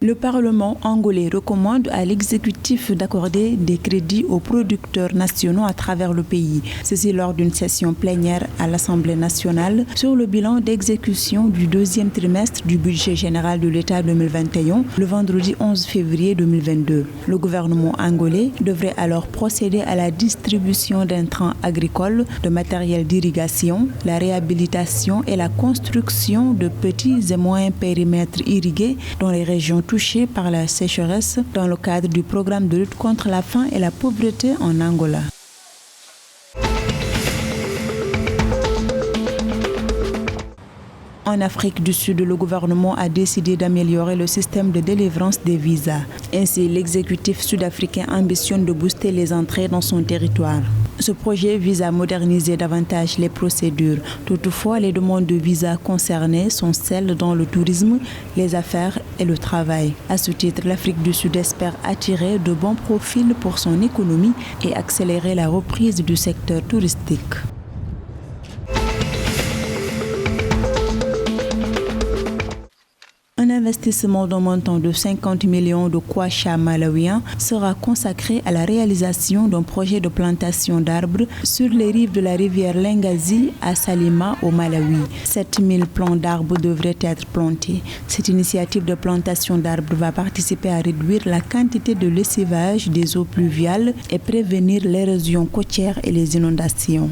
Le Parlement angolais recommande à l'exécutif d'accorder des crédits aux producteurs nationaux à travers le pays. Ceci lors d'une session plénière à l'Assemblée nationale sur le bilan d'exécution du deuxième trimestre du budget général de l'État 2021, le vendredi 11 février 2022. Le gouvernement angolais devrait alors procéder à la distribution d'intrants agricoles, de matériel d'irrigation, la réhabilitation et la construction de petits et moyens périmètres irrigués dans les régions touchées par la sécheresse dans le cadre du programme de lutte contre la faim et la pauvreté en Angola. En Afrique du Sud, le gouvernement a décidé d'améliorer le système de délivrance des visas. Ainsi, l'exécutif sud-africain ambitionne de booster les entrées dans son territoire. Ce projet vise à moderniser davantage les procédures. Toutefois, les demandes de visa concernées sont celles dans le tourisme, les affaires et le travail. À ce titre, l'Afrique du Sud espère attirer de bons profils pour son économie et accélérer la reprise du secteur touristique. Un investissement d'un montant de 50 millions de kwacha malawiens sera consacré à la réalisation d'un projet de plantation d'arbres sur les rives de la rivière Lengazi à Salima au Malawi. 7000 plants d'arbres devraient être plantés. Cette initiative de plantation d'arbres va participer à réduire la quantité de lessivage des eaux pluviales et prévenir l'érosion côtière et les inondations.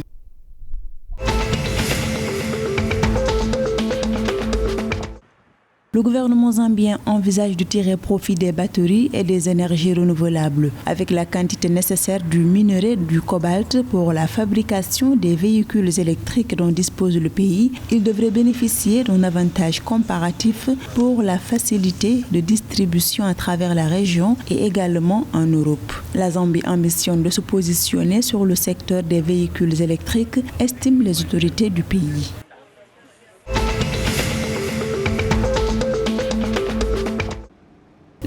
Le gouvernement zambien envisage de tirer profit des batteries et des énergies renouvelables. Avec la quantité nécessaire du minerai du cobalt pour la fabrication des véhicules électriques dont dispose le pays, il devrait bénéficier d'un avantage comparatif pour la facilité de distribution à travers la région et également en Europe. La Zambie ambitionne de se positionner sur le secteur des véhicules électriques, estiment les autorités du pays.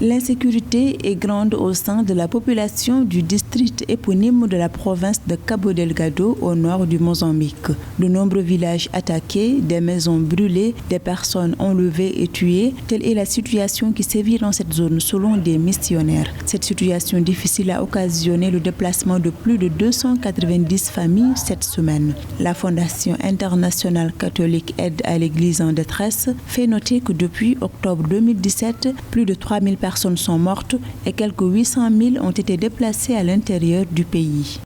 L'insécurité est grande au sein de la population du district éponyme de la province de Cabo Delgado au nord du Mozambique. De nombreux villages attaqués, des maisons brûlées, des personnes enlevées et tuées, telle est la situation qui sévit dans cette zone selon des missionnaires. Cette situation difficile a occasionné le déplacement de plus de 290 familles cette semaine. La Fondation internationale catholique Aide à l'Église en détresse fait noter que depuis octobre 2017, plus de 3000 personnes sont mortes et quelques 800 000 ont été déplacées à l'intérieur du pays.